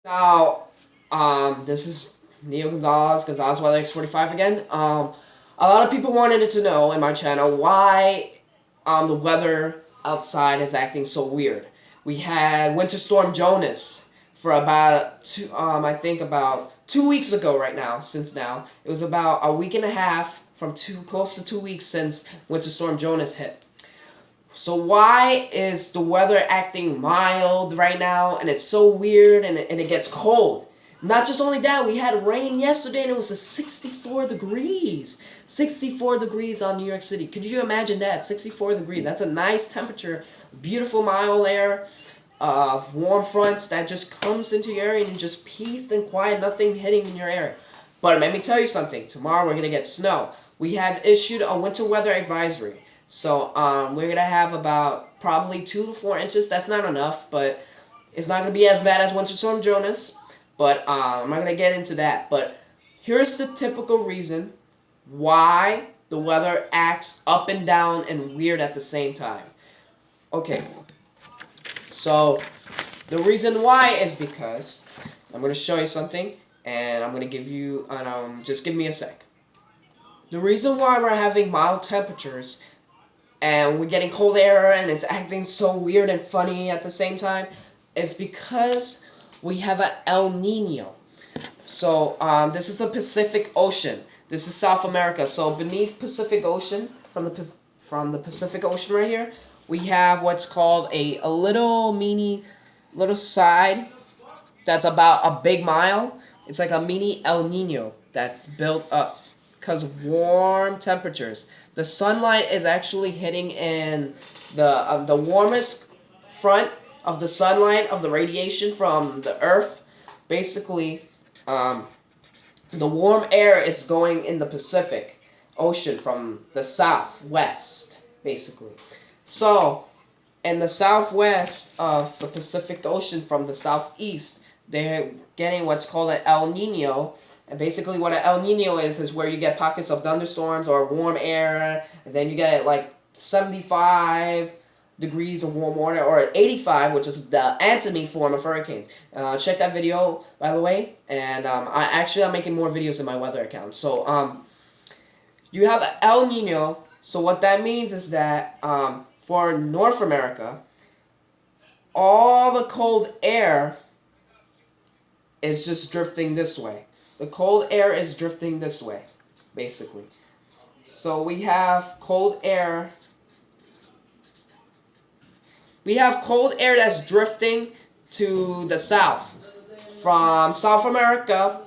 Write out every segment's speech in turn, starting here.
Now, this is Neo Gonzalez Weather X45 again. A lot of people wanted to know in my channel why the weather outside is acting so weird. We had Winter Storm Jonas for about I think about 2 weeks ago right now. Since now it was about a week and a half from close to 2 weeks since Winter Storm Jonas hit. So why is the weather acting mild right now and it's so weird and it gets cold? Not just only that, we had rain yesterday and it was a 64 degrees. 64 degrees on New York City. Could you imagine that? 64 degrees. That's a nice temperature. Beautiful mild air of warm fronts that just comes into your area and just peace and quiet, nothing hitting in your area. But let me tell you something. Tomorrow we're going to get snow. We have issued a winter weather advisory. So we're going to have about probably 2 to 4 inches. That's not enough, but it's not going to be as bad as Winter Storm Jonas. But I'm not going to get into that. But here's the typical reason why the weather acts up and down and weird at the same time. Okay, so the reason why is because I'm going to show you something, and I'm going to give you, just give me a sec. The reason why we're having mild temperatures and we're getting cold air and it's acting so weird and funny at the same time is because we have an El Nino. So this is the Pacific Ocean. This is South America. So beneath Pacific Ocean, from the Pacific Ocean right here, we have what's called a little side that's about a big mile. It's like a mini El Nino that's built up because of warm temperatures. The sunlight is actually hitting in the warmest front of the sunlight of the radiation from the earth. Basically, the warm air is going in the Pacific Ocean from the southwest, basically. So, in the southwest of the Pacific Ocean from the southeast, they're getting what's called an El Nino. And basically what an El Nino is where you get pockets of thunderstorms or warm air, and then you get like 75 degrees of warm water, or 85, which is the antony form of hurricanes. Check that video, by the way, and I'm making more videos in my weather account. So you have El Nino, so what that means is that for North America, all the cold air is just drifting this way. The cold air is drifting this way, basically. So we have cold air. We have cold air that's drifting to the south, from South America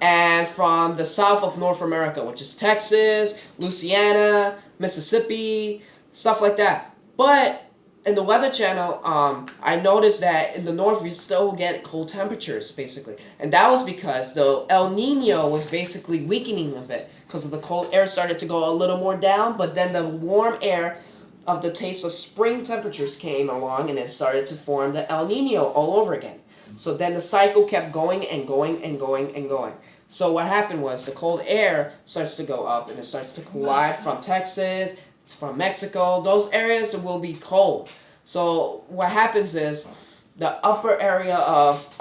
and from the south of North America, which is Texas, Louisiana, Mississippi, stuff like that. But in the Weather Channel, I noticed that in the north we still get cold temperatures, basically. And that was because the El Nino was basically weakening a bit because the cold air started to go a little more down, but then the warm air of the taste of spring temperatures came along and it started to form the El Nino all over again. So then the cycle kept going and going and going and going. So what happened was the cold air starts to go up and it starts to collide from Texas, from Mexico. Those areas will be cold. So what happens is the upper area of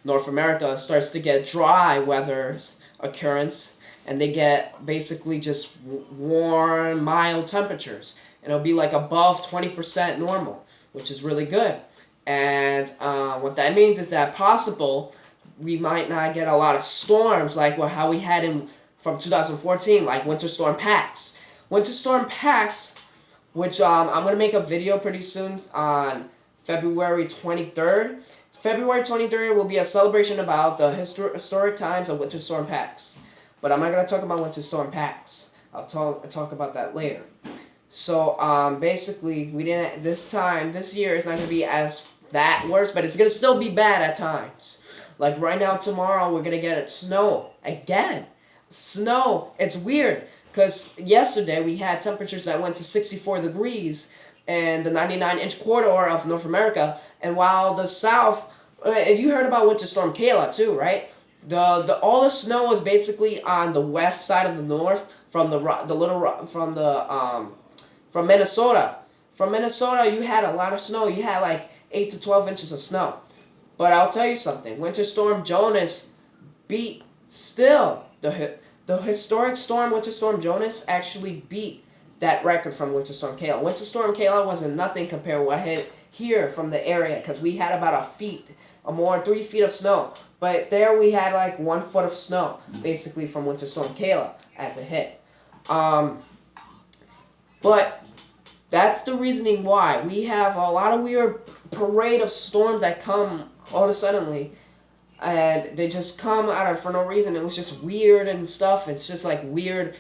North America starts to get dry weather's occurrence, and they get basically just warm, mild temperatures. And it'll be like above 20% normal, which is really good. And what that means is that possible we might not get a lot of storms like how we had from 2014, like Winter Storm Pax. Winter Storm Pax, which I'm going to make a video pretty soon on February 23rd. February 23rd will be a celebration about the historic times of Winter Storm Pax. But I'm not going to talk about Winter Storm Pax. I'll talk about that later. So basically, this year is not going to be as that worse, but it's going to still be bad at times. Like right now, tomorrow, we're going to get snow again. Snow. It's weird because yesterday we had temperatures that went to 64 degrees in the 99-inch corridor of North America, and while the south, and you heard about Winter Storm Kayla too, right? All the snow was basically on the west side of the north from from Minnesota. From Minnesota, you had a lot of snow. You had like 8 to 12 inches of snow. But I'll tell you something. Winter Storm Jonas beat still the historic storm. Winter Storm Jonas actually beat that record from Winter Storm Kayla. Winter Storm Kayla wasn't nothing compared to what hit here from the area, because we had about a feet or more, 3 feet of snow. But there we had like 1 foot of snow, basically, from Winter Storm Kayla as it hit. But that's the reasoning why. We have a lot of weird parade of storms that come all of a suddenly, and they just come out of for no reason. It was just weird and stuff. It's just like weird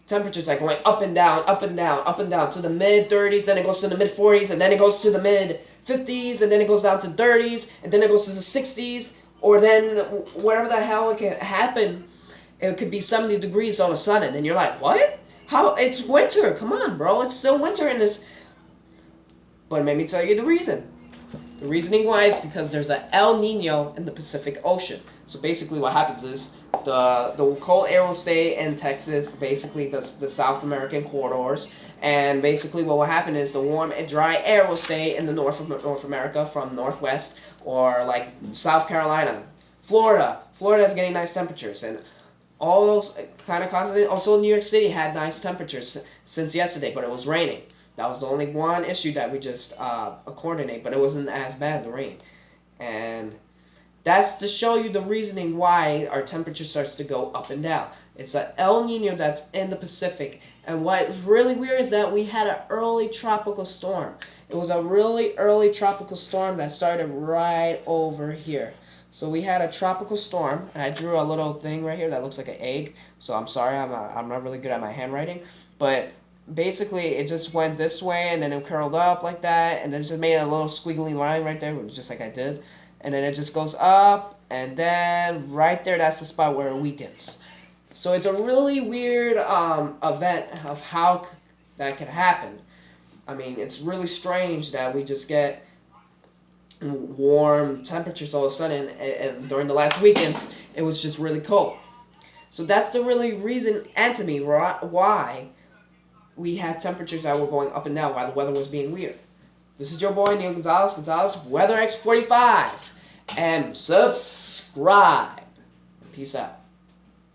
temperatures, like going up and down, up and down, up and down to the mid-30s, then it goes to the mid-40s, and then it goes to the mid-50s, and then it goes down to 30s, and then it goes to the 60s, or then whatever the hell it can happen. It could be 70 degrees all of a sudden, and you're like, what? How? It's winter. Come on, bro. It's still winter in this. But let me tell you the reason. The reasoning why is because there's an El Nino in the Pacific Ocean. So basically what happens is the cold air will stay in Texas, basically the South American corridors, and basically what will happen is the warm and dry air will stay in the North America from Northwest, or like South Carolina, Florida. Florida is getting nice temperatures, and all those kind of continents. Also New York City had nice temperatures since yesterday, but it was raining. That was the only one issue that we just coordinate, but it wasn't as bad, the rain. And that's to show you the reasoning why our temperature starts to go up and down. It's an El Nino that's in the Pacific. And what's really weird is that we had an early tropical storm. It was a really early tropical storm that started right over here. So we had a tropical storm, and I drew a little thing right here that looks like an egg. So I'm sorry, I'm not really good at my handwriting. But basically, it just went this way, and then it curled up like that, and then just made a little squiggly line right there, just like I did. And then it just goes up, and then right there, that's the spot where it weakens. So it's a really weird event of how that can happen. I mean, it's really strange that we just get warm temperatures all of a sudden, and during the last weekends, it was just really cold. So that's the really reason, answer me, why we had temperatures that were going up and down, why the weather was being weird. This is your boy, Nino Gonzalez, Weather X45, and subscribe. Peace out.